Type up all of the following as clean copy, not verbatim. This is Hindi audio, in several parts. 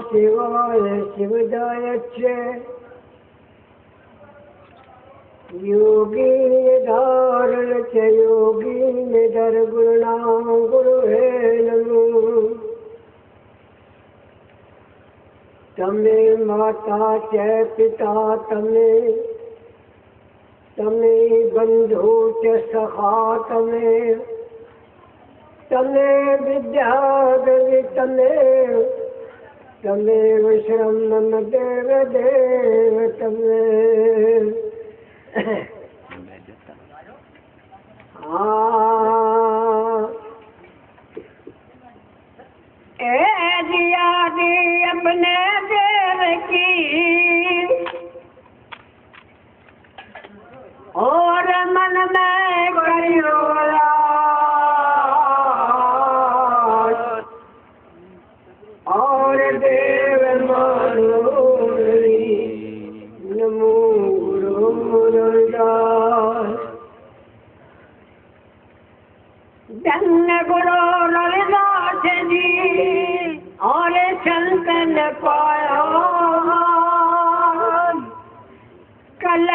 शिवाय शिवदाय च योगी निधारण च योगी निधर गुरुणाम गुरुवे नमो। तमे माता च पिता तमे तमे बंधु च सखा तमे तमे विद्या देवी तमे तमेव शरणं देव देव तमे। दिया दी अपने देव की और मन में करियो और देव मनोरी नमो गुरु मुरलीदास। धन्य गुरु रविदास जी और संतन पाया कल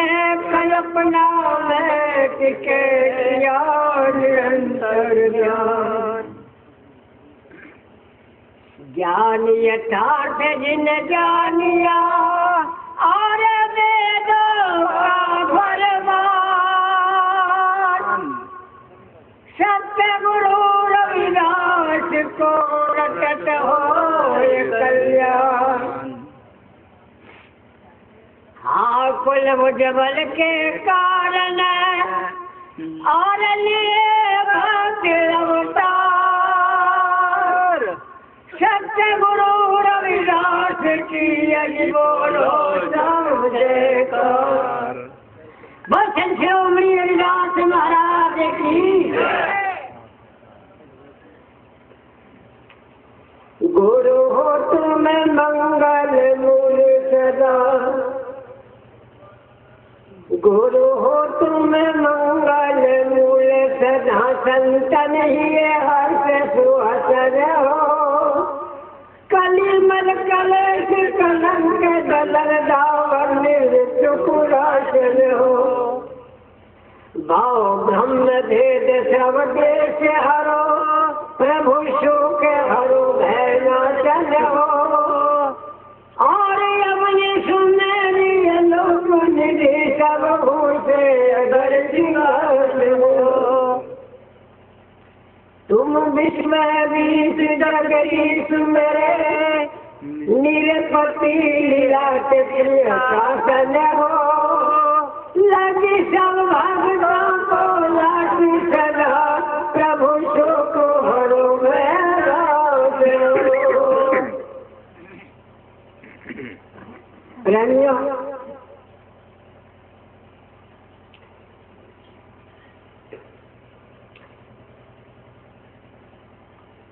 कल्पना में टिके निरंतर ज्ञान। ज्ञान यथार्थ जिन जानिया और वेदों का फरमान। सत्य गुरु रविदास को रटत हो कल्याण। हाँ कुल मुजबल के कारण और लिए भक्ति अवतार। सत्य गुरु रविदास की अजी बोलो सब जयकार। बसन शिरोमणि रविदास महाराज की। गुरु हो तुम्हें मंगल मूल सदा। गुरु हो तुम्हें मंगल मूल सदा। संतन ही हर्ष सुहसर हो। कलिमल कलेश कलंक दलर दावर निर्चुकुराशन हो। भाव ब्रह्म भेद सब देश हरो। प्रभु शोक हरो भय नाशन हो। और यमनि सुमेरी लोक निधि सब भूषे अगर सिंहासन हो। तुम विस्मय बीस डगरी सुमेरे निरपति लीलाट शासन हो। लगी सब भक्तों को लाटी सदा। प्रभु शोक हरो भय नाशन हो। प्रेमियों,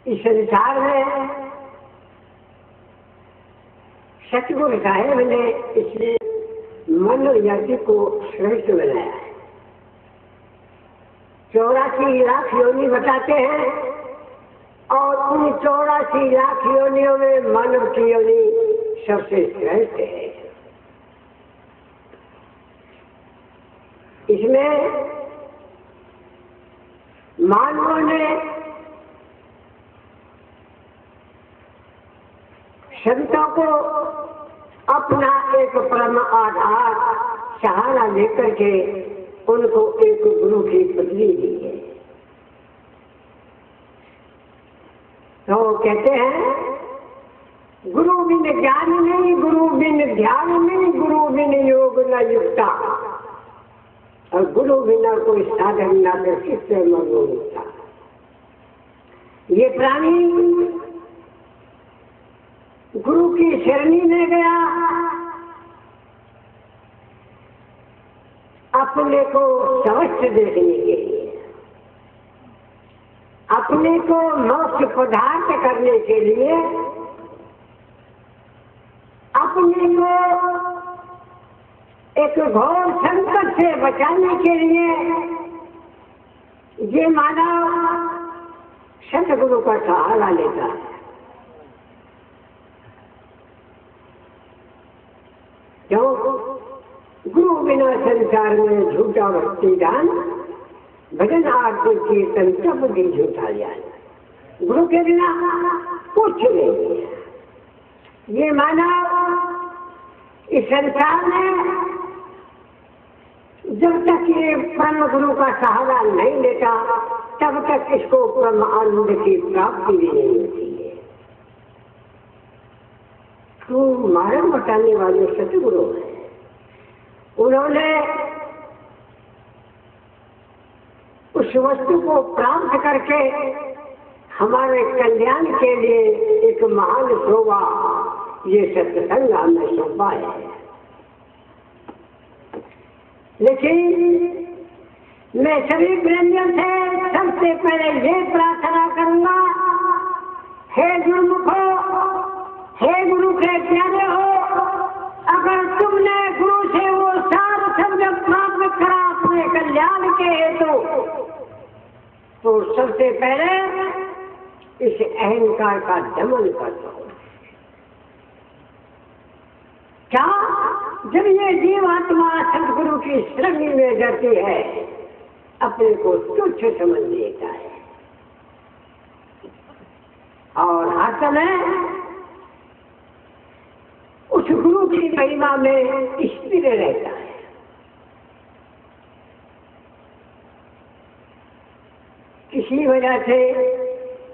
इस संसार में सतगुरु साहेब ने इसलिए मानव जाति को श्रेष्ठ बनाया है। 84 लाख योनि बताते हैं और उन 84 लाख योनियों में मानव की योनि सबसे श्रेष्ठ है। इसमें मानवों ने संतों को अपना एक परम आधार सहारा लेकर के उनको एक गुरु की पदवी दी है। तो कहते हैं गुरु बिन ज्ञान नहीं, गुरु बिन ध्यान नहीं, गुरु बिन योग न युक्ता। और गुरु बिना कोई साधन न कर किससे मनो होता। ये प्राणी गुरु की शरणी में गया, अपने को स्वस्थ देखने के लिए, अपने को मोक्ष पदार्थ करने के लिए, अपने को एक घोर संकट से बचाने के लिए ये मानव सतगुरु का सहारा लेता है। क्यों? गुरु बिना संसार में झूठा भक्ति दान, भजन आरती कीर्तन सब भी झूठा ज्ञान। गुरु के बिना कुछ नहीं है। ये माना इस संसार में जब तक ये परम गुरु का सहारा नहीं लेता तब तक इसको परम आनंद की प्राप्ति भी नहीं होती है। तो मार्ग बताने वाले सतगुरु हैं, उन्होंने उस वस्तु को प्राप्त करके हमारे कल्याण के लिए एक महान शोभा ये सत्संग हमें सौंपा है। लेकिन मैं सभी प्रेमियों से सबसे पहले ये प्रार्थना करूंगा, हे गुरुमुखो, हे गुरु के प्यारे हो, अगर तुमने गुरु से वो सार शब्द प्राप्त करा अपने कल्याण के हेतु, तो सबसे पहले इस अहंकार का दमन कर दो। क्या? जब ये जीवात्मा सदगुरु की शरण में जाती है, अपने को तुच्छ समझ लेता है और हर समय उस गुरु की महिमा में स्थिर रहता है। किसी वजह से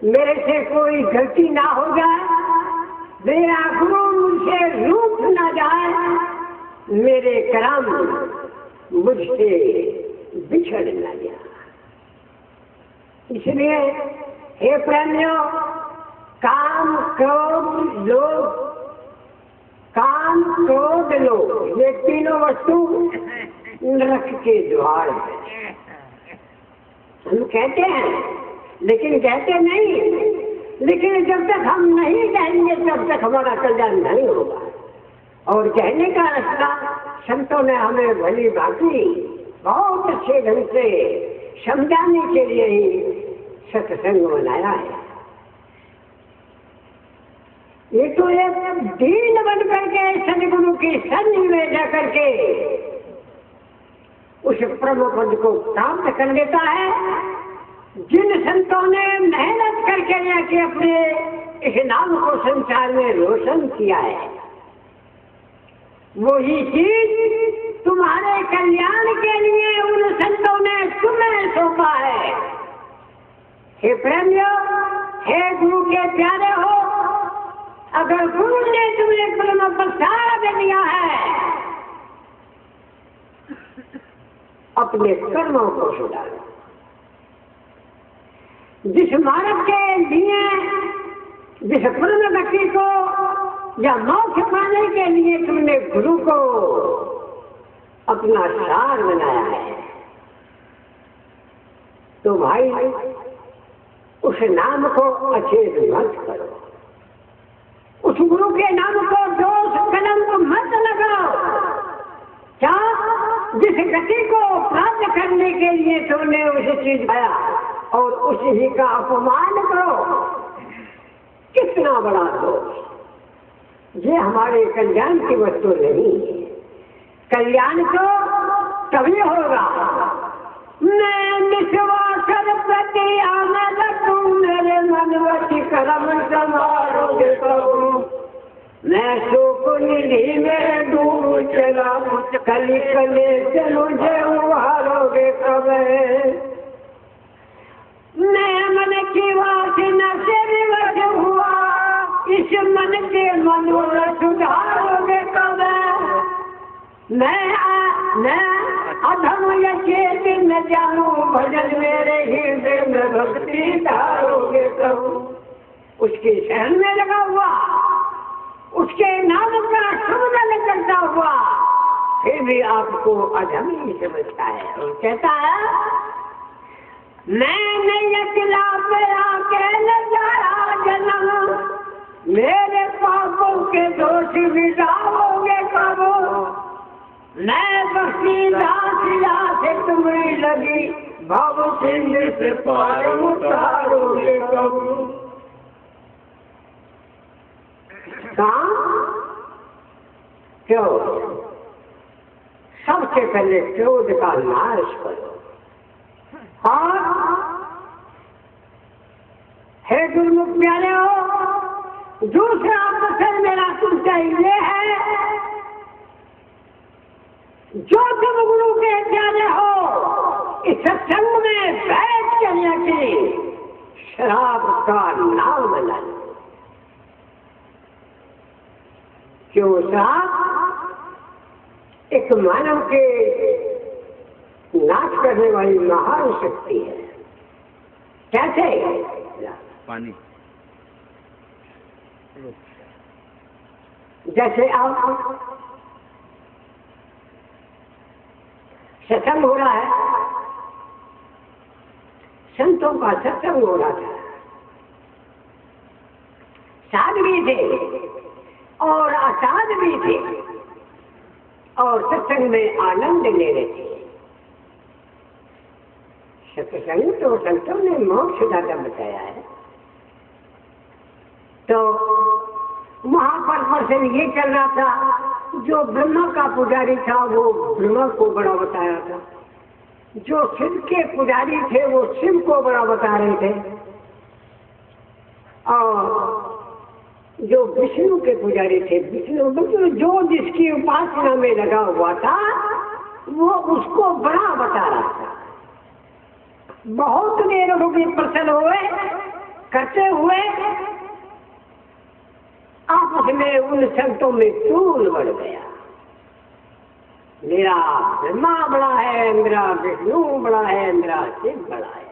मेरे से कोई गलती ना हो जाए, मेरा गुरु मुझसे रूठ ना जाए, मेरे कर्म मुझसे बिछड़ ना जाए। इसलिए हे प्रेमियों, काम क्रोध लोभ, काम क्रोध लोभ, ये तीनों वस्तु नरक के द्वार है। हम कहते हैं लेकिन कहते नहीं, लेकिन जब तक हम नहीं कहेंगे तब तक हमारा कल्याण नहीं होगा। और कहने का रास्ता संतों ने हमें भली भांति बहुत अच्छे ढंग से समझाने के लिए ही सत्संग बनाया है। ये तो एक दीन बन करके सदगुरु की शरण में जा करके उस परम पद को प्राप्त कर लेता है। जिन संतों ने मेहनत करके लेके अपने इस नाम को संसार में रोशन किया है, वही चीज तुम्हारे कल्याण के लिए उन संतों ने तुम्हें सौंपा है। हे प्रेमियों, हे गुरु के प्यारे हो, अगर गुरु ने तुम्हें परम प्रसाद दिया है, अपने कर्मों को सुधारो। जिस मार्ग के लिए, जिस परम गति को या मोक्ष पाने के लिए तुमने गुरु को अपना सार बनाया है, तो भाई उस नाम को अचेत मत करो, उस गुरु के नाम को दोष कलंक मत लगाओ। क्या? जिस गति को प्राप्त करने के लिए तुमने उसे चीज पाया और उसी का अपमान करो, कितना बड़ा दोष। ये हमारे कल्याण की वस्तु नहीं है। कल्याण तो तभी होगा, मैं विश्वास प्रति आनंद तुम मेरे मनवती कर्म समारोगे प्रभु, मैं शोक निधि में डूब चला, कली कले से मुझे उहारोगे कब। मैं मन की वासना से विवश हुआ, इस मन के मनोरथ सुधारोगे कब। मैं अधम या चेत न जानू, भजन मेरे हृदय में भक्ति धारोगे कब। उसके शरण में लगा हुआ, उसके नाम का सुमरन करता हुआ, फिर भी आपको अधम ही समझता है और कहता है मैंने अकेला मेरा अकेले जाया जन्म, मेरे पापों के दोष मिटाओगे कब। मैं बख्शी दासिया से तुम्हें लगी, भव सिंह से पार उतारोगे कब। क्यों? सबसे पहले क्रोध का नाश करो। और हे गुरुमुख प्यारे हो, दूसरा प्रश्न मेरा तुमसे ये है, जो तुम गुरु के प्यारे हो, इस सत्संग में बैठ करके शराब का नाम न लो। क्यों साहब? एक मानव के नाश करने वाली महान शक्ति है। कैसे? पानी। जैसे आप सत्संग हो रहा है, संतों का सत्संग हो रहा था, साध भी थे और असाध भी थे और सत्संग में आनंद ले रहे थे। सत्संग तो संतों ने मोक्ष दाता बताया है। तो वहां पर प्रश्न ये चल रहा था, जो ब्रह्मा का पुजारी था वो ब्रह्मा को बड़ा बताया था, जो शिव के पुजारी थे वो शिव को बड़ा बता रहे थे, और जो विष्णु के पुजारी थे, विष्णु मतलब जो जिसकी उपासना में लगा हुआ था वो उसको बड़ा बता रहा था। बहुत देर हो गई प्रसन्न हुए करते हुए, आपस में उन संतों में तूल बढ़ गया। मेरा ब्रह्मा बड़ा है, मेरा विष्णु बड़ा है, मेरा शिव बड़ा है।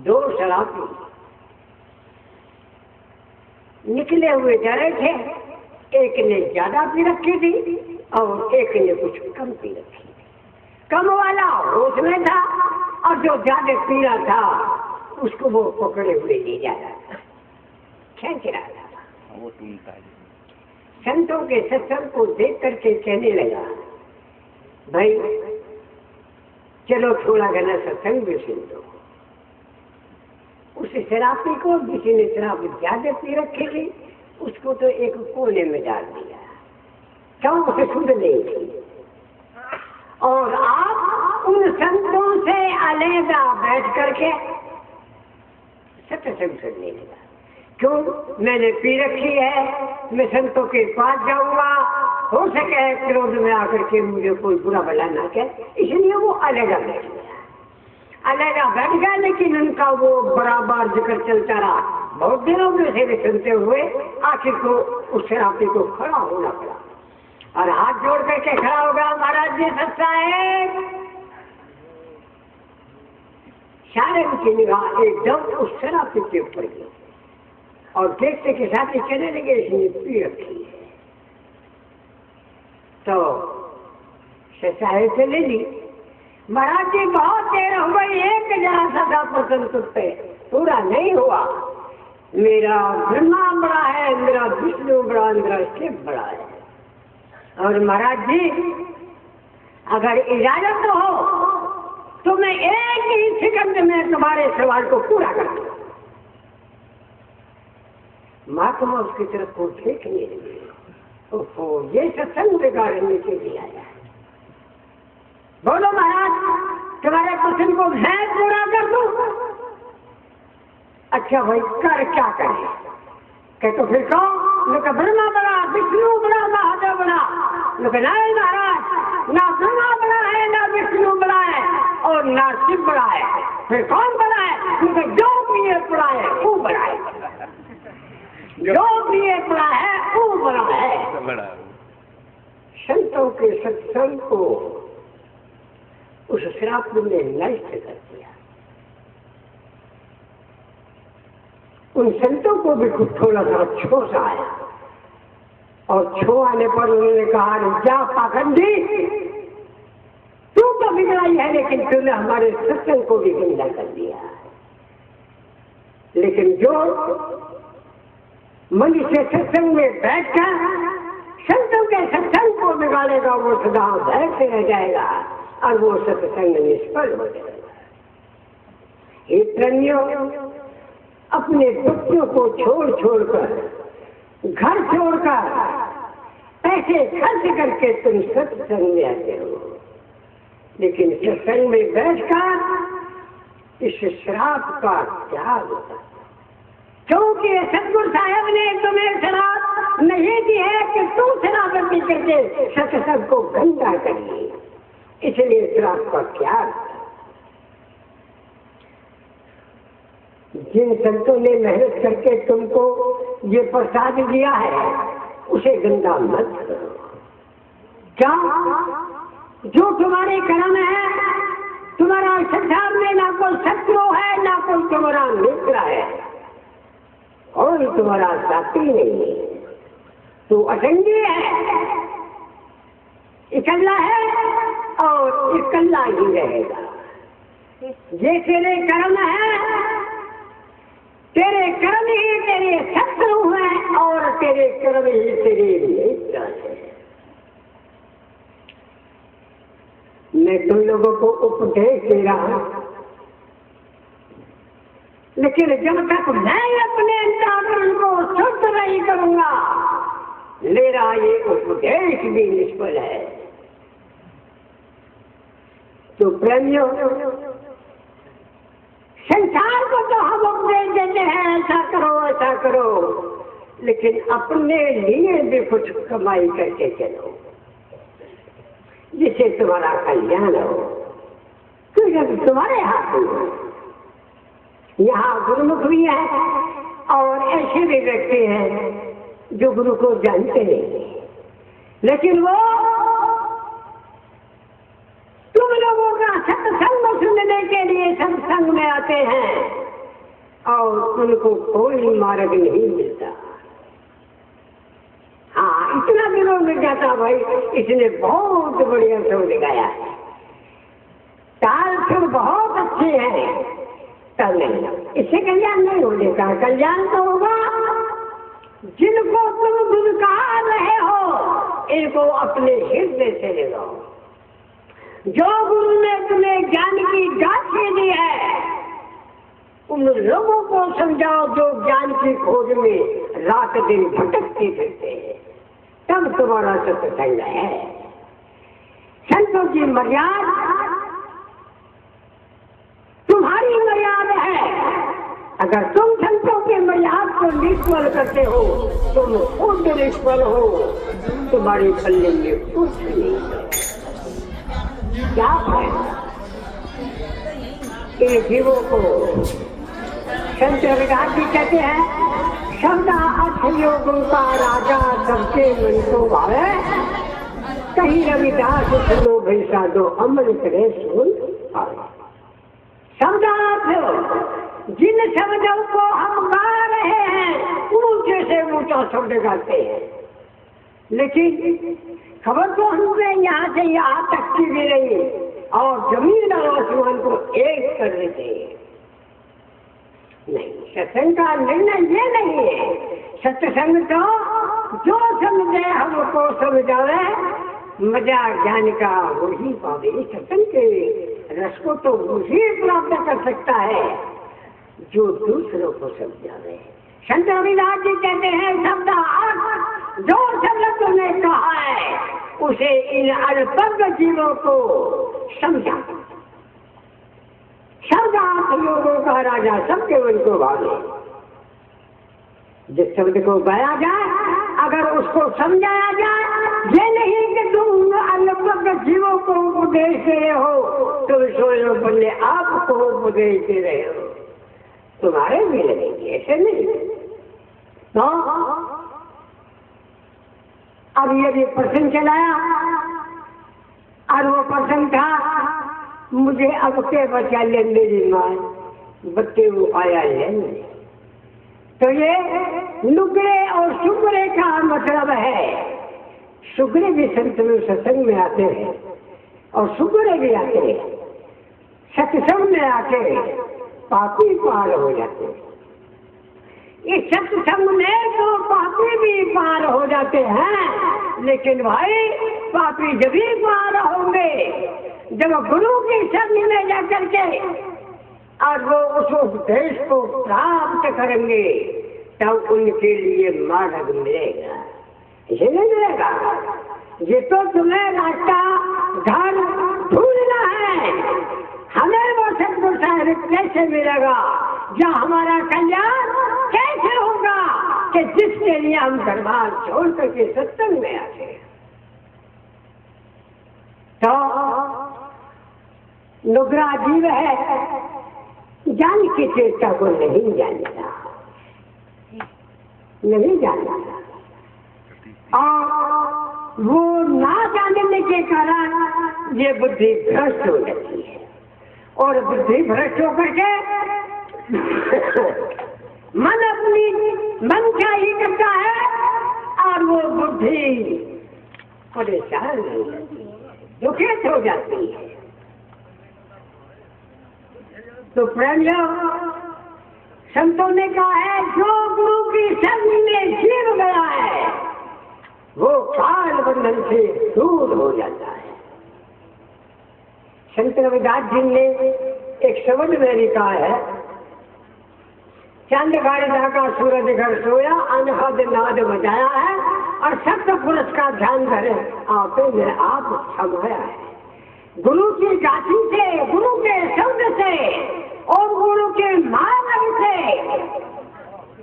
दो शराबी निकले हुए जा रहे थे, एक ने ज्यादा पी रखी थी और एक ने कुछ कम पी रखी थी। कम वाला होश में था और जो ज्यादा पी रहा था उसको वो पकड़े हुए ले जा रहा था, खींच रहा था। वो टूटता है। संतों के सत्संग को देख करके कहने लगा, भाई चलो थोड़ा घना सत्संग भी सुन लो। उस शराबी को किसी ने शराब ज्यादा पी रखी थी, उसको तो एक कोने में डाल दिया, क्यों? उसे सुध नहीं थी। और आप उन संतों से अलग बैठ करके सत्संग सुनने लगा। क्यों? मैंने पी रखी है, मैं संतों के पास जाऊंगा, हो सके क्रोध में आकर के मुझे कोई बुरा भला ना कहे, इसलिए वो अलग बैठ गया। अलग बैठ गया, लेकिन उनका वो बराबर जिक्र चलता रहा। बहुत दिनों में से सुनते हुए आखिर को उस शराबी को खड़ा होना पड़ा और हाथ जोड़ करके खड़ा हो गया, महाराज जी सच्चा है। सारे उनकी निगाह एकदम उस शराबी के ऊपर गई और देखते के साथ ही कहने लगे, इसने पी रखी है। तो साहेब से ले ली, महाराज जी बहुत देर हो गई, एक जरा सा प्रसन्न पे पूरा नहीं हुआ। मेरा ब्रह्मा बड़ा है, मेरा विष्णु बड़ा, मेरा शिव बड़ा है। और महाराज जी अगर इजाजत हो तो मैं एक ही सेकंड में तुम्हारे सवाल को पूरा कर दूं। महात्मा उसकी तरफ को देखने लगे, ओहो ये सत्संग बिगाड़ने के लिए आया है। बोलो महाराज, तुम्हारे प्रश्न को मैं पूरा कर दूं? अच्छा भाई कर क्या करें? कह तो फिर कहो, लोग ब्रह्मा बड़ा, विष्णु बड़ा, महादेव बड़ा। लोग नहीं महाराज, ना ब्रह्मा बड़ा है, ना विष्णु बड़ा है और ना शिव बड़ा है। फिर कौन बड़ा है? क्योंकि जो भी ये बड़ा है वो बड़ा है, जो भी ये बड़ा है वो बड़ा है। संतों के सत्संग को उस शराब ने नष्ट कर दिया। उन संतों को भी कुछ थोड़ा सा छोस आया और छो आने पर उन्होंने कहा, जा पाखंडी, तू तो बिगड़ाई है, लेकिन तूने हमारे सत्संग को भी गंदा कर दिया। लेकिन जो मनुष्य सत्संग में बैठकर संतों के सत्संग को बिगाड़ेगा वो सदा भय से रह जाएगा और वो सत्संग निष्फल हो जाएगा। हे प्रेमियों, अपने बच्चों को छोड़ छोड़कर, घर छोड़कर, पैसे खर्च करके तुम सत्संग में आते हो, लेकिन सत्संग में बैठकर इस श्राप का त्याग होता है। क्योंकि सतगुरु साहब ने तुम्हें शराब नहीं दी है कि तुम शराबती करके सत्संग को गंदा करिए, इसलिए श्राप का त्याग। जिन संतों ने मेहनत करके तुमको ये प्रसाद दिया है उसे गंदा मत करो। क्या जो तुम्हारे कर्म है, तुम्हारा संसार में ना कोई शत्रु है ना कोई तुम्हारा मित्र है और तुम्हारा साथी नहीं है, तो असंगी है, इकल्ला है और इकल्ला ही रहेगा। ये तेरे कर्म है, तेरे कर्म ही तेरे शत्रु हैं और तेरे कर्म ही तेरे मित्र हैं। मैं तुम लोगों को उपदेश दे रहा हूं, लेकिन जब तक मैं अपने अंतःकरण को शुद्ध नहीं करूंगा मेरा ये उपदेश भी निष्फल है। तो प्रेमियों, संसार को तो हम उपदेश देते हैं ऐसा करो, लेकिन अपने लिए भी कुछ कमाई करके चलो जिससे तुम्हारा कल्याण हो, क्योंकि तुम्हारे हाथ में। यहाँ गुरुमुख भी है और ऐसे भी व्यक्ति हैं जो गुरु को जानते नहीं, लेकिन वो तुम लोगों का सत्संग सुनने के लिए सत्संग में आते हैं और उनको कोई मार्ग नहीं मिलता। हाँ, इतना दिनों में जाता भाई, इसने बहुत बढ़िया समझ गया है, ताल सुर बहुत अच्छे हैं, तब नहीं, इससे कल्याण नहीं हो जाता। कल्याण तो होगा जिनको तुम धुलकार रहे हो, इनको अपने हृदय से ले लो। जो गुरु ने तुम्हें ज्ञान की गांठी दी है, उन लोगों को समझाओ जो ज्ञान की खोज में रात दिन भटकते फिरते हैं, तब तुम्हारा सत्संग है। संतों की मर्यादा तुम्हारी मर्यादा है। अगर तुम संतों के मर्यादा को निष्फल करते हो, तुम खुद निष्फल हो, तुम्हारी पल्ले में कुछ नहीं है। क्या फायदा इन जीवों को? संत रविदास जी कहते हैं, शब्द अर्थ योगों का राजा सबके मन को भावे, कहीं रविदास सुनो भाई साधो अमन करे सुन पावे। शब्दार्थ, जिन शब्दों को हम गा रहे हैं ऊंचे से ऊंचा शब्द गाते हैं, लेकिन खबर तो हमें यहाँ से यहाँ तक की भी नहीं और जमीन और आसमान को एक कर देते हैं। नहीं, सत्संग का निर्णय ये नहीं है। सत्संग तो जो समझे हमको समझावे, मजा ज्ञान का वही पावे। सत्संग के रस को तो वही प्राप्त कर सकता है जो दूसरों को समझावे। संत रविदास जी कहते हैं, शब्द जो शब्द तुमने कहा है उसे इन अल्पज्ञ जीवों को समझा। शब्दार्थ योगों का राजा सबके मन को भावे। जिस शब्द को गाया जाए, अगर उसको समझाया जाए, ये नहीं कि तुम अल्पज्ञ जीवों को उपदेश दे रहे हो, तुम सोचो बल्ले आपको उपदेश दे रहे हो, तुम्हारे भी लगेंगे, ऐसे नहीं। तो अब ये प्रश्न चलाया और वो प्रश्न था, मुझे अब के बचा ले मेरी माँ, बच्चे वो आया लेने। तो ये नुकरे और शुक्रे का मतलब है, शुक्रे भी संत में सत्संग में आते हैं और शुक्रे भी आते हैं। सत्संग में आके पापी पार हो जाते हैं। इस सत्संग में तो पापी भी पार हो जाते हैं, लेकिन भाई पापी जब भी पार होंगे जब गुरु की शरण में जाकर के और वो उस उपदेश को प्राप्त करेंगे, तब उनके लिए मार्ग मिलेगा। ये नहीं मिलेगा। ये तो तुम्हें रास्ता घर ढूंढना है। हमें वो सतगुरु साहब कैसे मिलेगा, या हमारा कल्याण कैसे होगा कि जिसके लिए हम दरबार छोड़ करके सत्संग में आते हैं। तो नुगरा जीव है, ज्ञान की चेष्टा को नहीं जानता, नहीं जानता, और वो ना जानने के कारण ये बुद्धि भ्रष्ट हो जाती है, और बुद्धि भ्रष्ट होकर के मन अपनी मन क्या ही करता है, और वो बुद्धि परेशान हो जाती है, दुखित हो जाती है। तो प्रेमियों, संतों ने कहा है, जो गुरु की शरण में जीव गया है वो काल बंधन से दूर हो जाता है। संत रविदास जी ने एक शब्द में लिखा है, चंद गाड़िदा का सूरज घर सोया, अनहद नाद बजाया है, और सत्य पुरुष का ध्यान धरे आपे में आप समाया है। गुरु की गाथी से, गुरु के शब्द से और गुरु के मार्ग से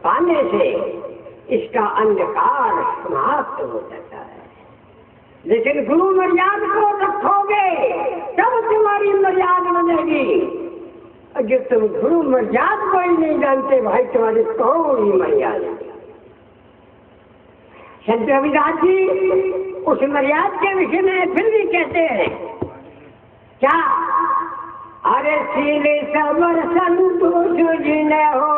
पाने से इसका अंधकार समाप्त हो जाता है। लेकिन गुरु मर्यादा को रखोगे तब तुम्हारी मर्यादा बनेगी। अगर तुम गुरु मर्यादा को ही नहीं जानते भाई, तुम्हारी कौन ही मर्यादा। संत रविदास जी उस मर्यादा के विषय में फिर भी कहते हैं क्या, अरे सीले सबर संतोष जिन्हें हो।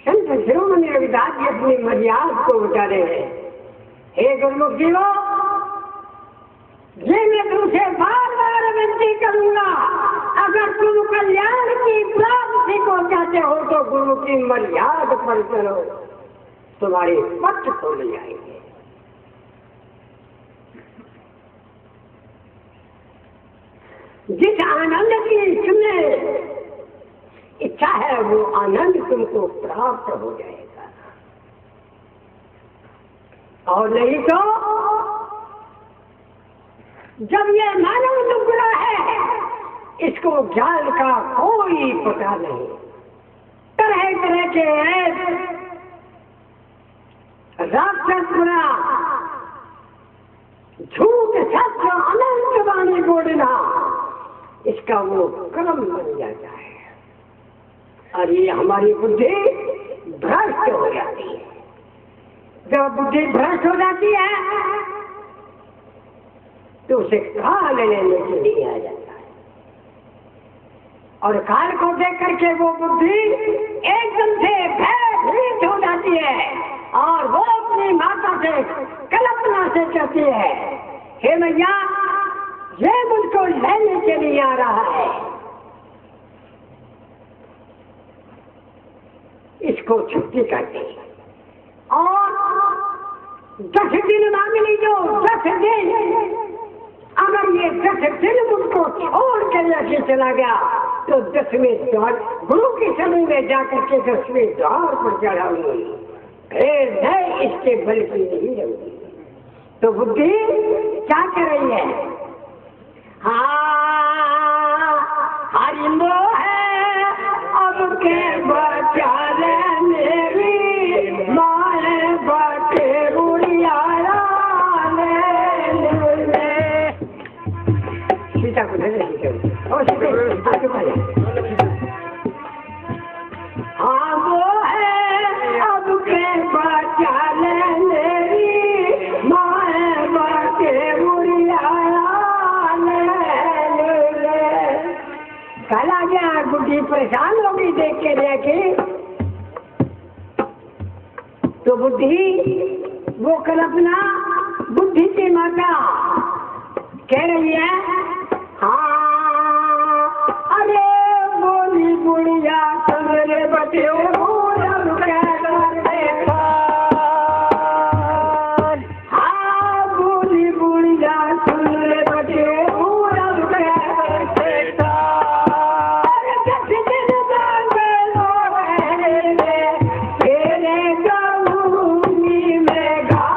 संत शिरोमणि रविदास जी अपनी मर्यादा को बता रहे हैं, हे गुरुमुख जीवो, ये मैं तुमसे बार बार विनती करूंगा, अगर तुम कल्याण की प्राप्ति को चाहते हो तो गुरु की मर्यादा पर चलो, तुम्हारे पथ खुल जाएंगे। जिस आनंद की तुम्हें इच्छा है वो आनंद तुमको प्राप्त हो जाएगा, और नहीं तो जब ये मानव नुगरा है, इसको ज्ञान का कोई पता नहीं, तरह तरह के राक्षस गुना, झूठ सत्य अनंत वाणी बोलना, इसका वो कर्म बन जाता है, और ये हमारी बुद्धि भ्रष्ट हो जाती है। जब बुद्धि भ्रष्ट हो जाती है तो उसे काल लेने के लिए आ जाता है, और काल को देख करके वो बुद्धि एकदम से भयभीत हो जाती है, और वो अपनी माता से कल्पना से कहती है, हे मैया ये मुझको लेने के लिए आ रहा है, इसको छुट्टी कर दी, और 10 दिन मांग लीजो, 10 दिन। अगर ये 10 दिन मुझको छोड़ कर लेके चला गया तो 10वें द्वार गुरु की सभी में जाकर के 10वें द्वार पर चढ़ाऊंगी, फिर मैं इसके बल की नहीं रहूंगी। तो बुद्धि क्या कर रही है, हाँ हरि मोह है अब के बचा ले मेरी माए बाटे उड़ियारा सीता को धरे और हाँ वो है अब के बचा ले मेरी माए बाटे उड़ियारा कला गया। बुद्धि परेशान होगी देख के देखे, तो बुद्धि वो कल्पना बुद्धि की माता कह रही है, हाँ अरे बोली बुढ़िया समरे बटे हाँ बोली बुढ़िया समरे बटे तेरे गऊनी में गा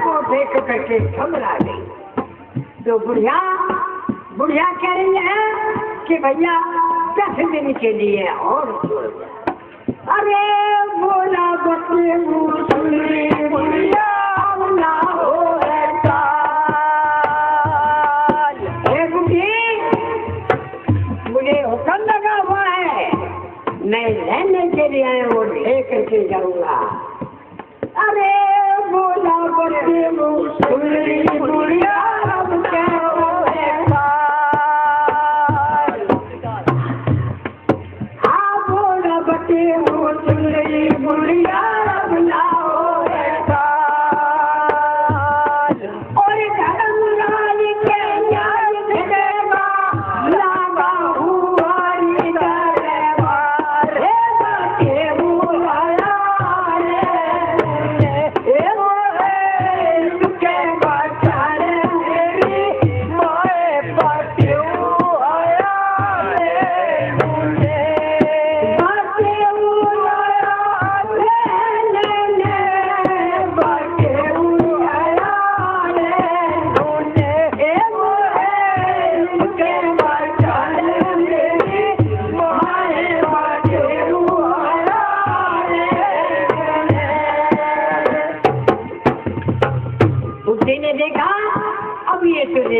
को देख करके घबरा गई। तो बुढ़िया कह रही है कि भैया 10 दिन के लिए और छोड़ दिया। अरे बोला बच्चे बुढ़िया ना हो मुझे हुक्म लगा हुआ है, मैं रहने के लिए आया वो लेकर के जाऊंगा। अरे बोला बच्चे बुढ़िया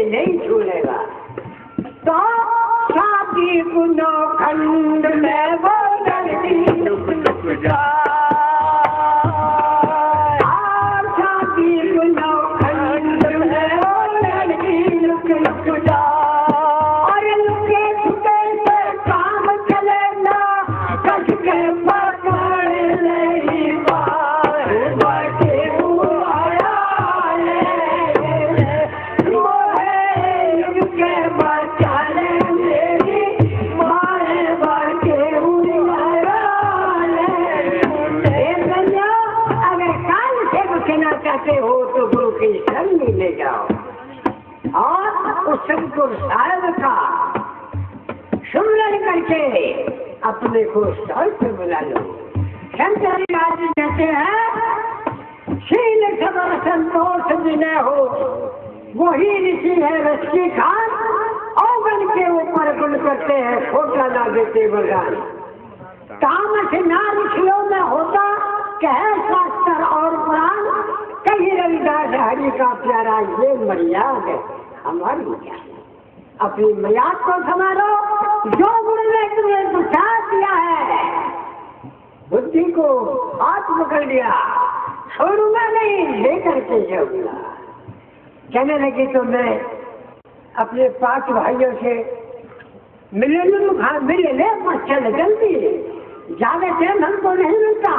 नहीं छूलेगा। तो शादी पुनो खंड में वो लड़की शादी पुनो खंड में वो लड़की लुक जा और लुके छुके से काम चलेगा कस के पकड़ नहीं बाटे हो तो गुरु की शरण में ले जाओ और उस सतगुरु साहिब का सुमरन करके अपने को सर्प बुला लो। शंकर जी कहते हैं शील क्षमा संतोष विनय हो वही ऋषि है रश्मि खान औगन के ऊपर गुण करते हैं खोटा ना देते बगान। काम से ना ऋषियों में होता कहे शास्त्र और पुराण कहीं रविदास हरि का प्यारा ये मर्याद है हमारी क्या अपनी मर्याद को संभालो। जो गुरु ने तुम्हें प्रसाद दिया है बुद्धि को हाथ पकड़ लिया छोड़ूंगा नहीं लेकर के जाऊंगा। कहने लगी तो मैं अपने 5 भाइयों से मिले पर चल जल्दी ज्यादा टाइम हमको नहीं मिलता।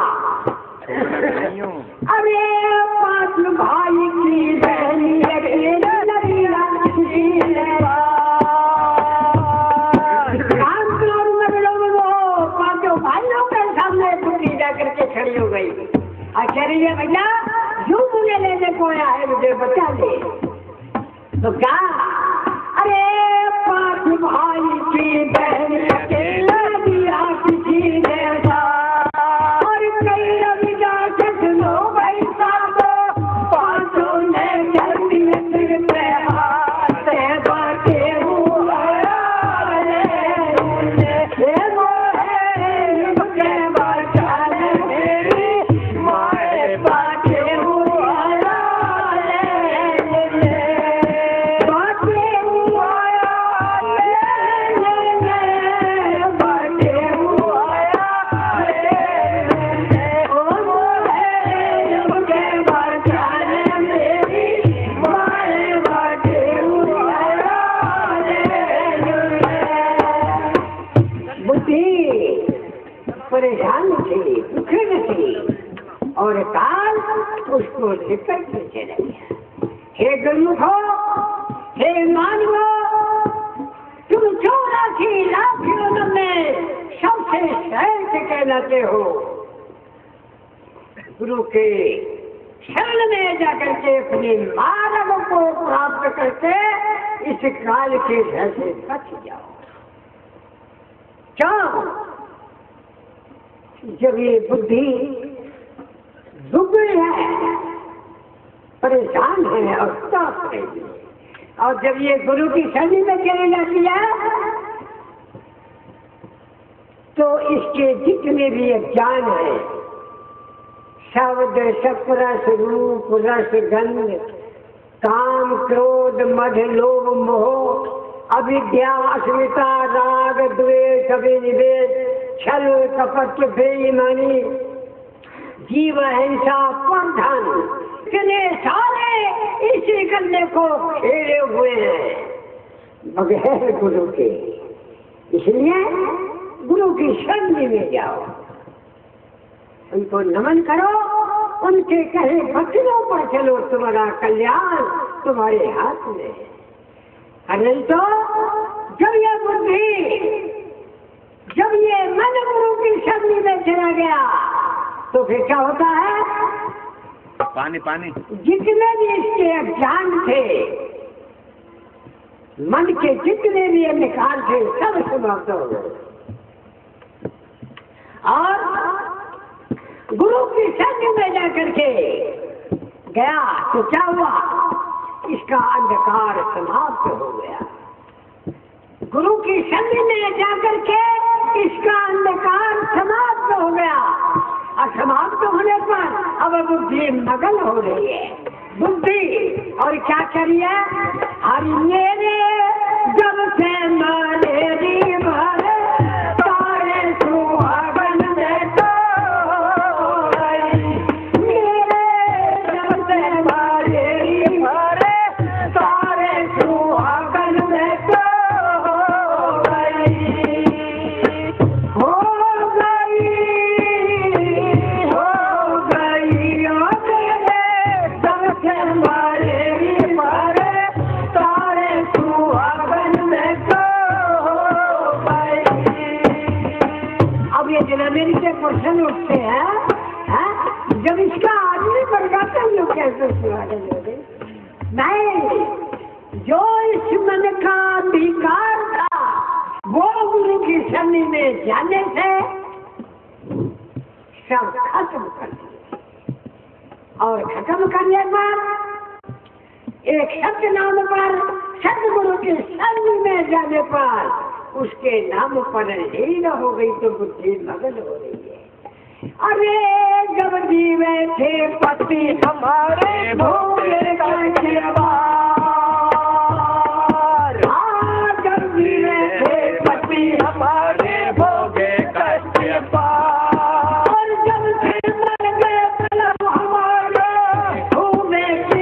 अरे 5 भाई की बहनी पांचों भाइयों के सामने बुद्धि जाकर के खड़ी हो गई। आचार्य भैया यूं मुझे लेने को आया है मुझे बचा ले। तो क्या अरे 5 भाई की बहनी किसी ने परेशान थी दुखी थी और काल उसको लेकर के चले गया। हे गुरुमुखो हे मानवो तुम 84 लाख योनियों में सबसे श्रेष्ठ कहलाते हो। गुरु के शरण में जाकर के अपने मानव को प्राप्त करके इस काल के भय से बच जाओ। क्यों? जब ये बुद्धि दुबली है परेशान है और ताप रही है। और जब ये गुरु की शरण में चले जाती है तो इसके जितने भी ज्ञान है, शब्द सप्रस रूप रस गंध काम क्रोध मध लोभ मोह अविद्या अस्मिता राग द्वेष अभिनिवेश छल कपट बेईमानी जीव हिंसा परधन, इतने सारे इसी गंदे को घेरे हुए हैं बगैर गुरु के। इसलिए गुरु की शरण में जाओ, उनको नमन करो, उनके कहे वचनों पर चलो, तुम्हारा कल्याण तुम्हारे हाथ में है। नहीं तो जब ये बुद्धि, जब ये मन गुरु की शरण में चला गया तो फिर क्या होता है? पानी पानी जितने भी इसके अज्ञान थे, मन के जितने भी अंधकार थे, सब समाप्त हो गए। और गुरु की शरण में जाकर के गया तो क्या हुआ? इसका अंधकार समाप्त हो गया। गुरु की शरण में जाकर के इसका अंधकार समाप्त हो गया। और समाप्त होने पर अब बुद्धि मगन हो रही है। बुद्धि और क्या करिए? हरि मेरे जब से मेरी भरे तारे सुहागन में तो मेरी से प्रश्न उठते हैं, जब इसका आदमी बन जाता है लोग कैसे सुहागन होते? नहीं, जो इस मन का अधिकार था वो गुरु की शरण में जाने से सब खत्म कर दिया। और खत्म करने पर एक सत्य नाम पर, सतगुरु के शरण में जाने पर उसके नाम पर हीन हो गई तो बुद्धि मगन हो रही है। अरे जब जीवे थे पति हमारे भोगे जब जीवे थे पति हमारे भोगे कष्ट पार, और जब से मर गए तलब हमारे घूमे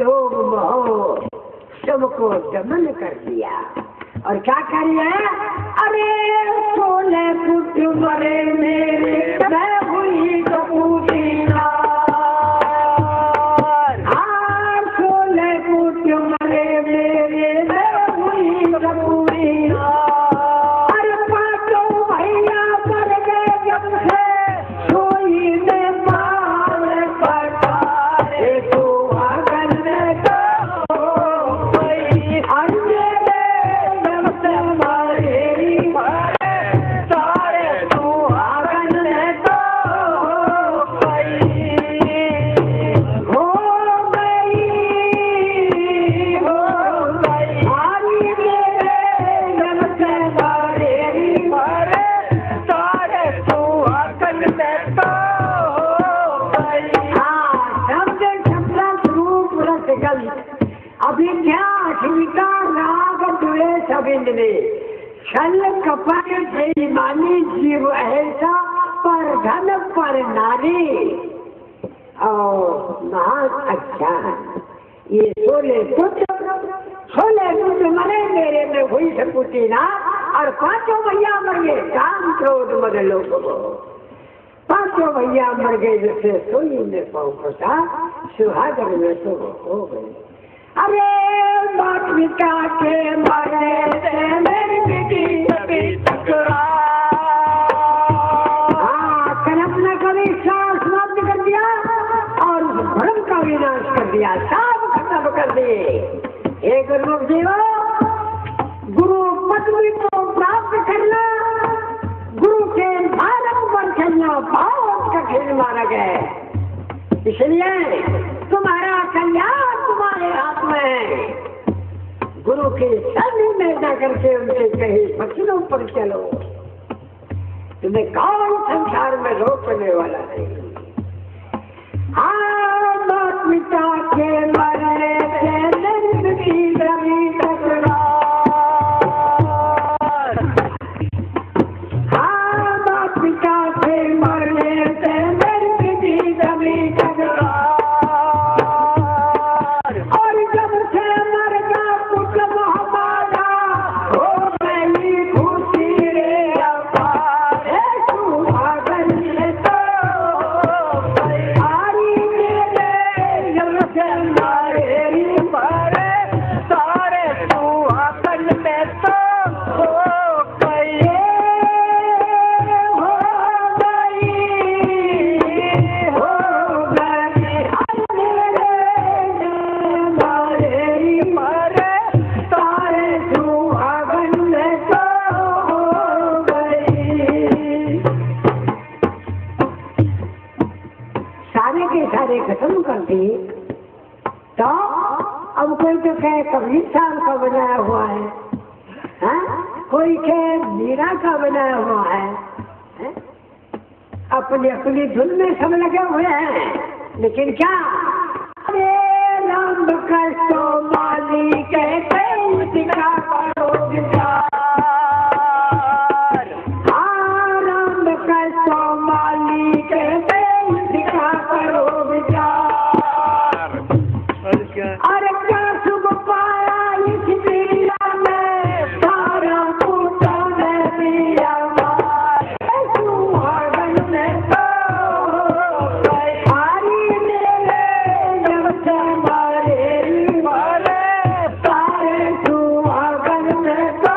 लोग मोह सबको दमन कर दिया। और क्या करिए? अरे 16 फुट मरे मेरे मैं हुई कपूरी नार। 16 फुट मरे मेरे मैं हुई कपूरी नार। अरे पाँचों भैया मर गए जब से सोई ने मार पटारे तो छल कपट बेईमानी जीव ऐसा पर धन पर नारी और महान अच्छा। ये 16 पुत्र 16 पुत्र मरे, मेरे में हुई सपूती ना, और 5 भैया मर गए काम क्रोध मद लोग। 5 भैया मर गए, जैसे सोई में पहुंचा, सुहागर में तो हो गई। अरे मात पिता के मरने से मेरी बेटी कभी टकरा, कर्म न कभी साथ समाप्त कर दिया और उस भ्रम का विनाश कर दिया, सब खत्म कर दिए। हे गुरुमुख जीवो, गुरु पदवी को प्राप्त करना, गुरु के मार्ग पर चलना बहुत कठिन मार्ग है। इसलिए तुम्हारा कल्याण तुम्हारे हाथ में है। गुरु के शरण में जाकर के उनके कहे वचनों पर चलो, तुम्हें कौन संसार में रोकने वाला नहीं। मात पिता के मरने से निर्मित रवि टकरा, मात पिता के मरने से निर्मित रवि टकरा, और जब से मर गया पुत्र महापादा, हो गई खुशी रे अपार, सुहागन से तो आरी मेरे जब से मारे मरे, सारे सुहागन में तो हो गई, हो गई, हो गई। मारे मरे सारे सुहागन में तो हो गई। सारे के सारे खत्म कर दिए, तो अब कोई तो कहे कबीर साहब का बनाया हुआ है, हाँ? कोई कहे मीरा का बनाया हुआ है, हाँ? अपनी अपनी धुन में सब लगे हुए हैं, लेकिन क्या अरे राम कृष्ण माली कहते उसका करो विचार, हाँ राम कृष्ण माली कहते उसका करो विचार। और क्या अरे क्या सुख पाया इस दुनिया में, सारा पुत्र ने दिया मारे, सुहागन ने तो आरी मेरे जब से मारे मरे, सारे सुहागन ने तो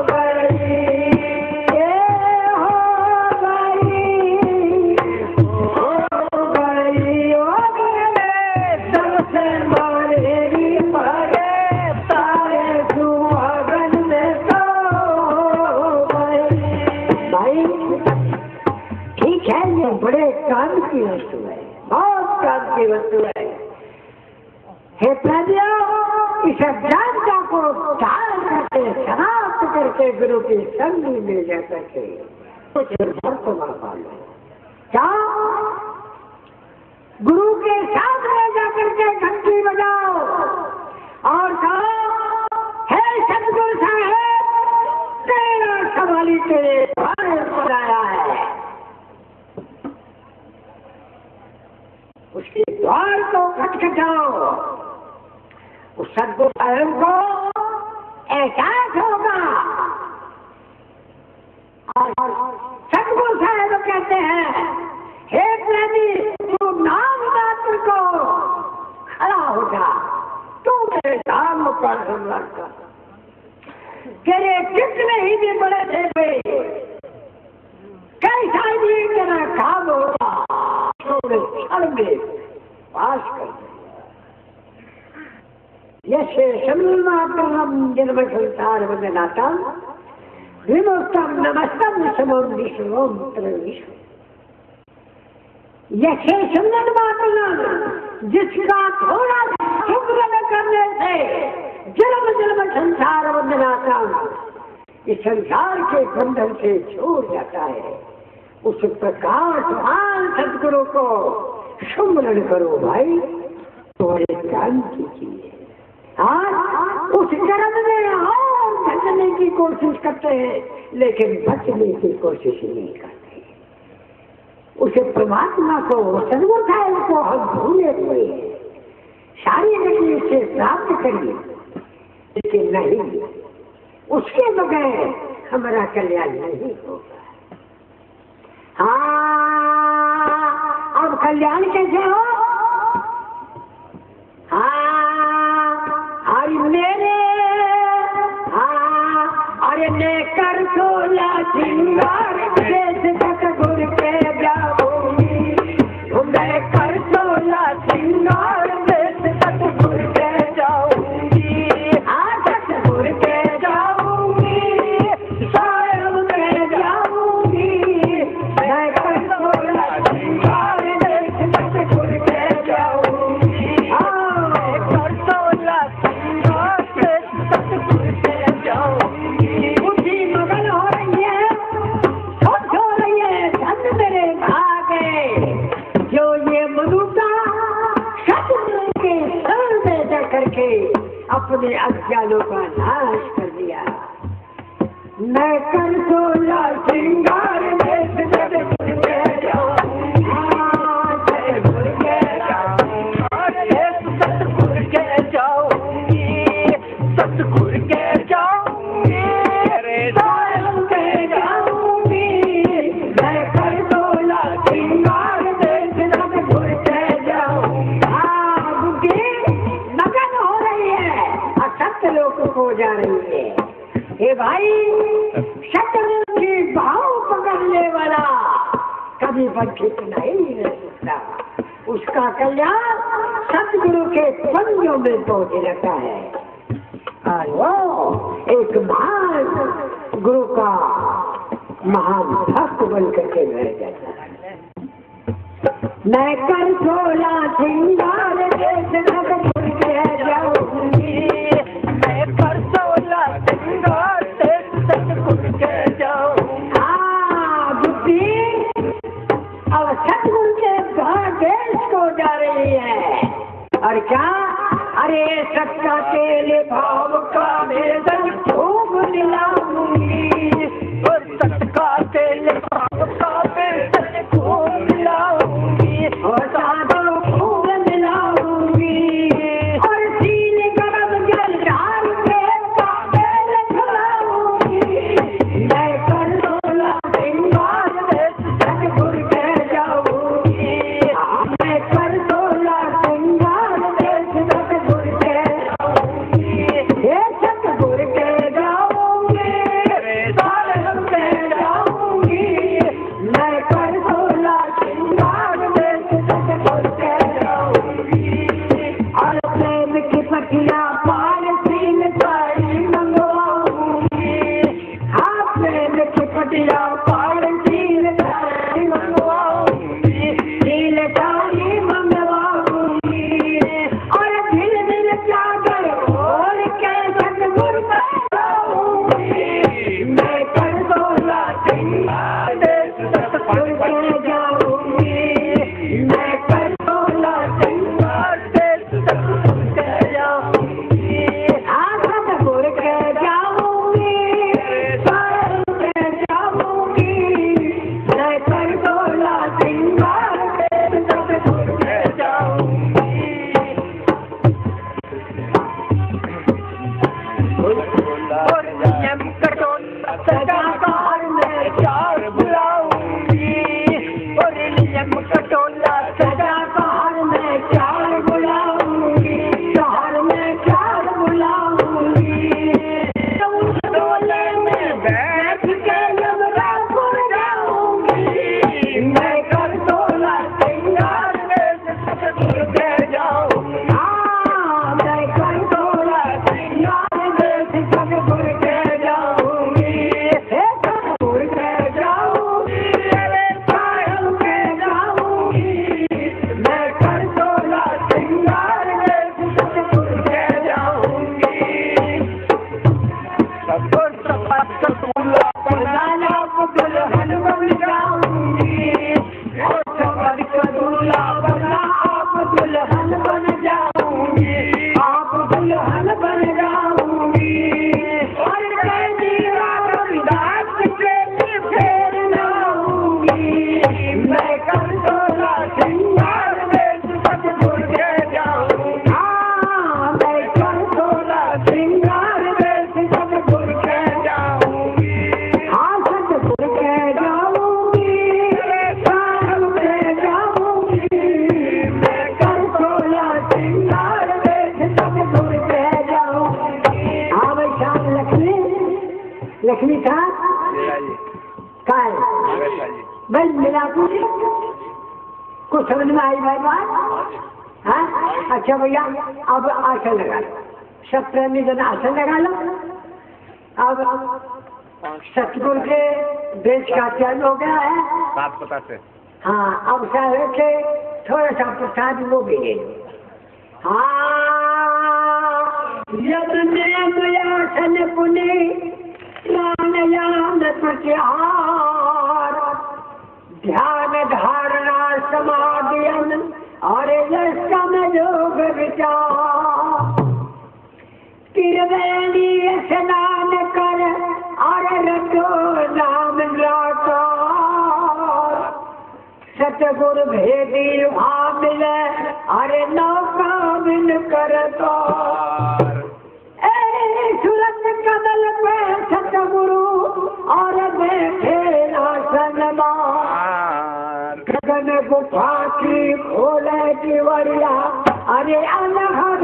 गई, ये हो गई, हो गई, हो गई, जब से मारे मरे, सारे सुहागन ने तो गई। भाई ठीक है, ये बड़े काम की वस्तु है, बहुत काम की वस्तु है। हे प्रज्ञा, इस अज्ञानता को त्याग करके समाप्त करके गुरु की संगति में जाकर के कुछ वर्तमान पालो। क्या गुरु के सामने जाकर के घंटी बजाओ और कहो, हे सतगुरु साहेब, तेरा सवाली तेरे द्वार पर आया है। उसके द्वार को खटखटाओ, उस सतगुरु साहेब को एहसास होगा। और सतगुरु साहेब कहते हैं, हे प्रेमी, तू नाम मात्र को खड़ा हो जा, तू मेरे नाम पर हमला कर, तेरे कितने ही भी बड़े थे वे, कैसा भी तेरा काम होगा, थोड़े क्षण में पास कर दे। यशे शमीमात्रम जन्म संसार वंदनाता विमुक्तम नमस्तम समम विश्वम विश्व। यशे सुंदर मात्र, जिसका थोड़ा सुमरन करने से जन्म जन्म संसार वंदनाता, इस संसार के बंधन से छूट जाता है। उस प्रकाशमान सदगुरु को सुमरण करो भाई, तुम्हारे काम की चीज है। आज उस कर्म में और बचने की कोशिश करते हैं, लेकिन बचने की कोशिश नहीं करते। उसे परमात्मा को, सदगुरु साहिब को हम भूले हुए हैं। सारी गति उससे प्राप्त करिए, लेकिन नहीं, उसके बगैर हमारा कल्याण नहीं होगा। हाँ, अब कल्याण कैसे हो? हाँ, अरे मेरे, हाँ, अरे मैं कर सोला सिंगार देश सतगुरु के जाऊंगी, मैं कर सोला सिंगार देश सतगुरु के जाऊंगी, हाँ सतगुरु के जाऊंगी, साहेब के जाऊंगी, मैं कर सोला सिंगार देश सतगुरु के जाऊंगी, हाँ मैं कर सोला सिंगार देश सतगुरु के जाऊंगी। बुद्धि मगन हो रही है, खुश हो रही है, धन मेरे भागे, जो ये मनुष्य सतगुरु के शरण में जा करके अपने अज्ञानों का नाश कर दिया। मैं कर सोला सिंगार देश सतगुरु के जाऊंगी, हाँ, सतगुरु के जाऊंगी, सतगुरु के जाऊंगी, सतगुरु के जाऊंगी, साहेब के जाऊंगी, मैं कर सोला सिंगार देश सतगुरु के जाऊंगी। हाँ, बुद्धि मगन हो रही है, असत्य लोक को जा रही है। हे भाई, सतगुरु की भाव पकड़ने वाला कभी वंचित नहीं रह सकता, उसका कल्याण सतगुरु के पंजों में पहुंच जाता है और वो एक महान गुरु का महान भक्त बन करके रह जाता है। मैं कर सोला सिंगार देश सतगुरु के जाऊंगी, मैं कर सोला सिंगार देश सतगुरु के जाऊंगी। हाँ, बुद्धि अब सतगुरु के घर देश को जा रही है, और क्या? अरे सत्ता तेल भाव का वेदन खूब दिलाऊंगी, और सत्ता तेल भाव का वेदन खूब दिलाऊंगी, और साधो खूब दिलाऊंगी, और सील गरम जल डाल के साथ जीरा जी काय मगरसा जी भाई मिला कुछ समझ में आई भाई बात? हाँ अच्छा भैया अब आसन लगा लो, सब प्रेमी जन आसन लगा लो। अब सतगुरु के देश का चयन हो गया है। 7 पता से हाँ अब साहब के थोड़ा सा प्रसाद वो भी ले लो। हाँ यज्ञ पुनि प्राणायाम प्रत्याहार ध्यान धारणा समाधियन और यम योग विचार त्रिवेणी स्नान कर और रटो नाम सतगुरु भेदी वहाँ मिले अरे नौका बिन करतो सुरत कमल पे सतगुरु और बैठे आसन गगन गुफा की खोले की वरिया अरे अनहद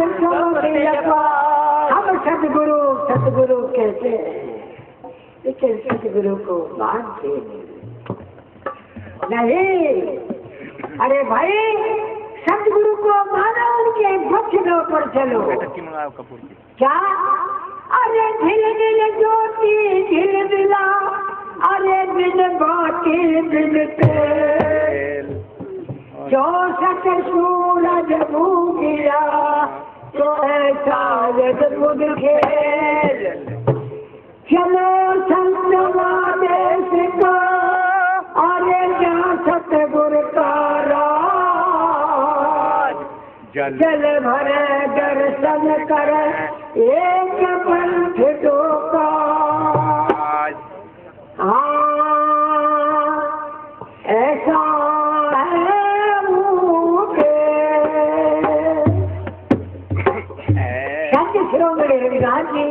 हम सतगुरु कहते हैं, लेकिन सतगुरु को मानते नहीं। अरे भाई सतगुरु को मानो, उनके घुटनों पर चलो। कपूर की क्या? अरे ढिल ढिल ज्योति ढिल ढिला, अरे बिन बाती बिन तेल 64 सूरज भूमिया तो ऐसा अद्भुत खेल चलो संतवा देश को अरे जा सतगुरु का राज जल भरे दर्शन कर एक पंथ डोका। ऐसा है मुझे सत्य श्रोमणी रविदास जी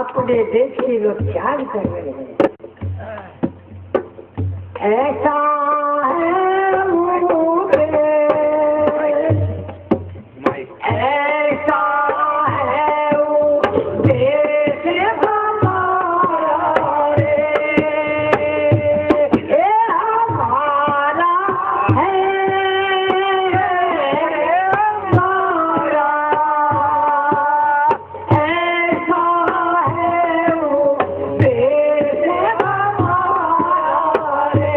अपने देश की लोग ख्याल कर रहे हैं। ऐसा है मुझे ऐसा है वो देश हमारा रे हमारा है हमारा ऐसा है वो देश हमारा रे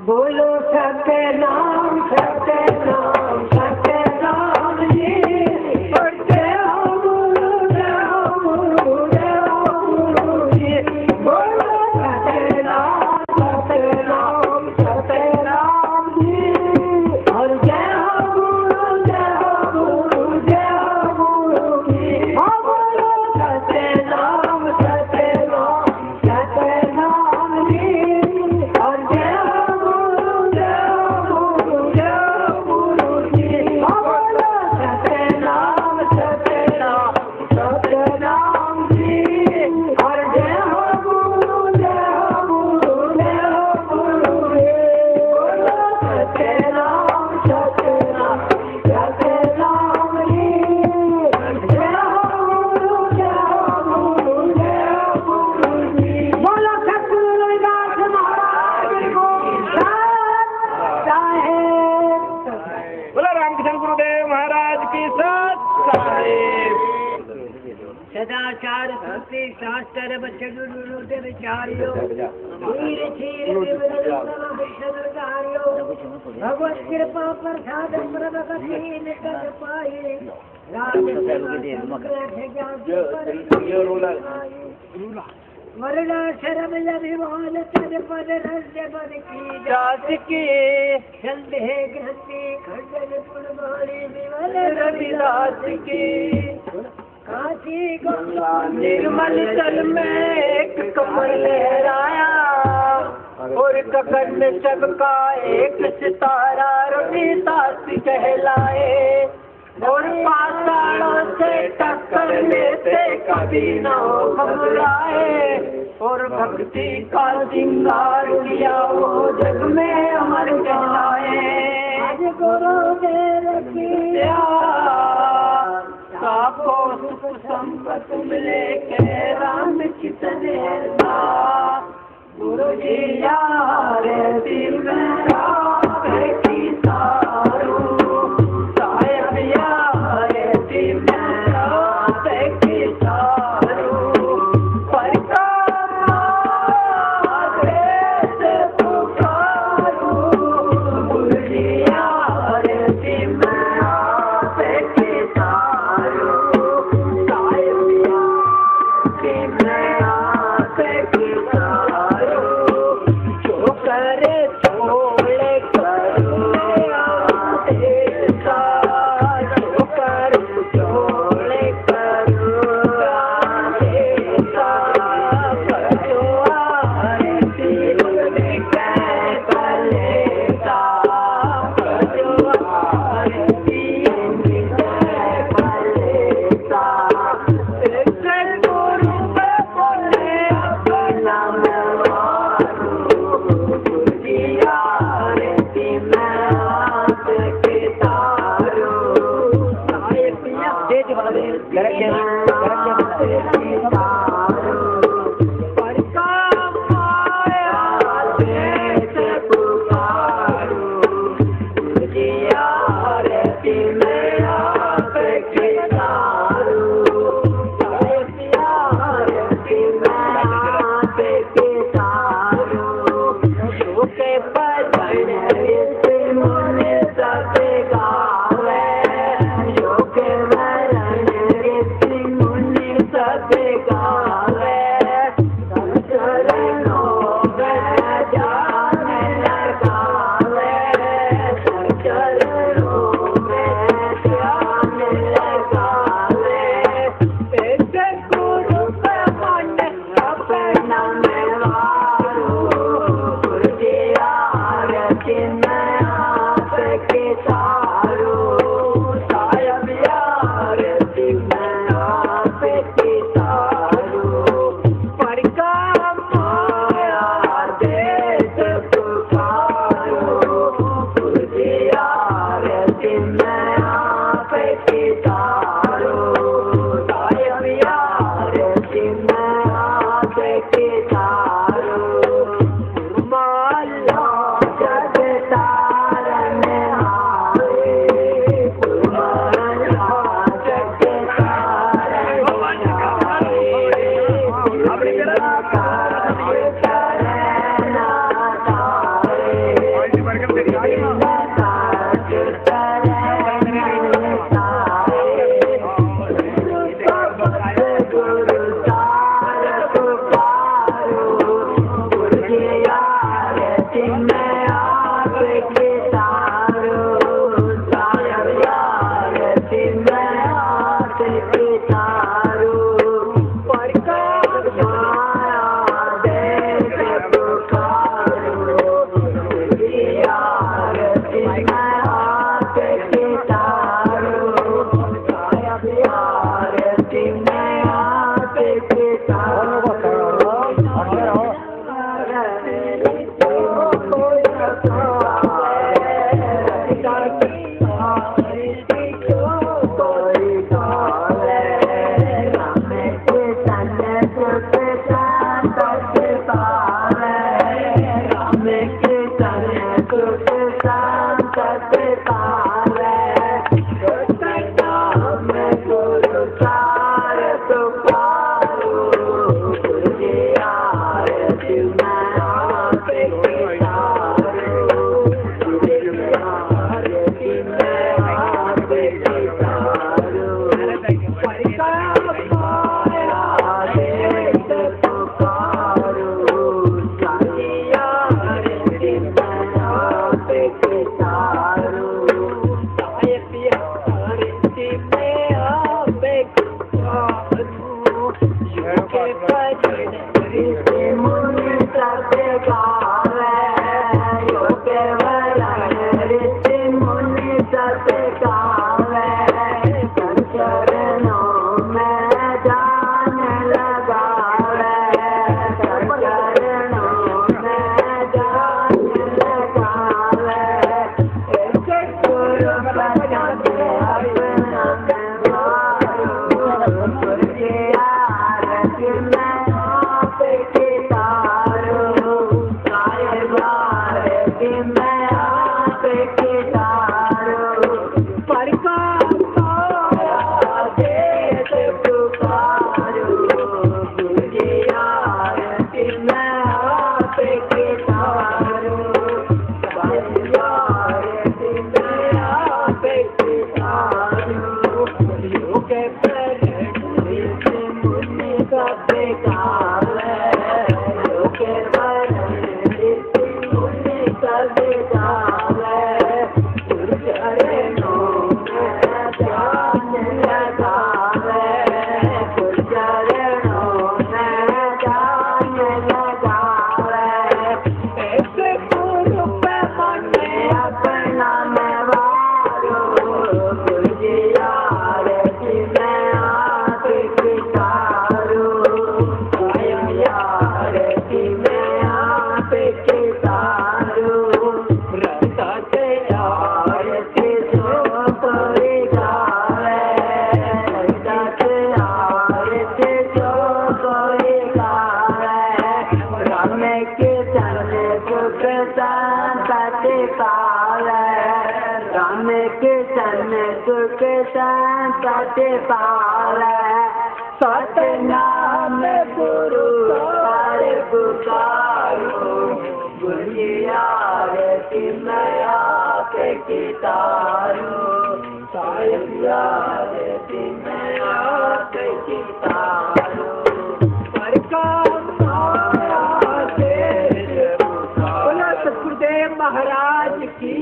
बोलो सत्यनाम सत्यनाम सत्यनाम जी। जय हो गुरु जय हो गुरु जय हो गुरु जी। बोलो सत्यनाम सत्यनाम सत्यनाम जी। और जय हो गुरु जय हो गुरु जय हो गुरु जी। बोलो सत्यनाम सत्यनाम सत्यनाम जी। और जय हो गुरु जय हो गुरु जय हो गुरु जी। बोलो सत्यनाम सत्यनाम सत्यनाम जी। और जय हो गुरु जय हो गुरु जय हो गुरु जी। बोलो सत्यनाम सत्यनाम सत्यनाम जी। जय हो गुरु जय हो गुरु जय हो गुरु जी। बोलो सतगुरु रविदास महाराज को साहेब। बोला रामकृष्ण गुरुदेव महाराज की सत साहेब। सदाचार भक्ति शास्त्र बचडुरुते विचार्यो धीर धीर विष्णुदार्यो भगवत कृपा प्रसाद प्रभति निकट पाए राज वरना शरम अभिमान तद पद रस्य पद की जात के चलते ग्रंथि खंडन पुरबाणी विमल रविदास के काशी गंगा निर्मल जल में एक कमल लहराया और गगन में सबका एक सितारा रविदास कहलाए। और पातालों से टक्करने से कभी न घबराए। और भक्ति का सिंगार किया वो जग में अमर कहलाए। आज गुरुदेव की आपको सुख संपत मिले के राम कितने गुरु जी यार दिल में राम की सारू साहेब यार दिल में राम की सारू परकाश पुकारू गुरु जी यार दिल में राम की सारू साहेब यार दिल में राम की सारू जो करे छोड़े करो देसा जो करे छोड़े करो देसा करो आरती के कलेसा करो आरती के कलेसा से गुरु पे बोले अपना मारू गुरुजिया आरती में हाथ के तारू साहिबिया तेज वाले God ते पार सतनाम गुरु सार पुकारो गुरियार तिमया के कितारो सार तिमया के कितारो सतगुरुदेव महाराज की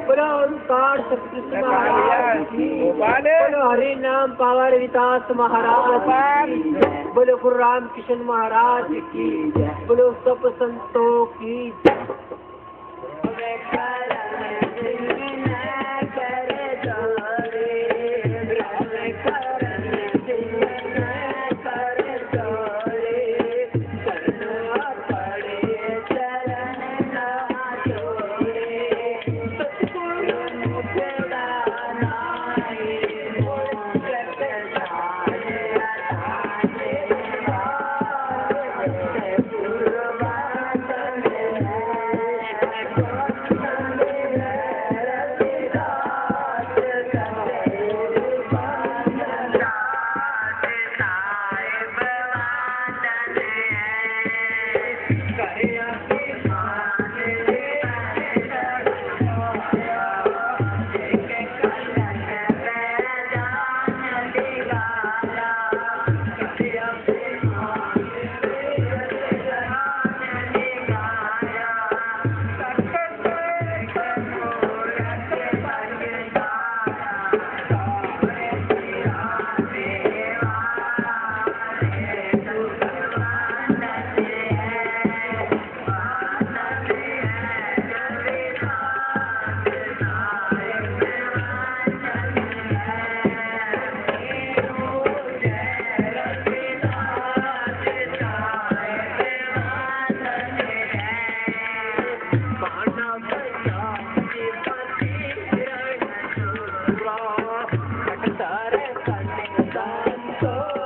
बोलो ओंकार सतगुरु महाराज की बोलो हरि नाम पावर विकास महाराज की बोलो गुरु राम कृष्ण महाराज की बोलो सब संतों की So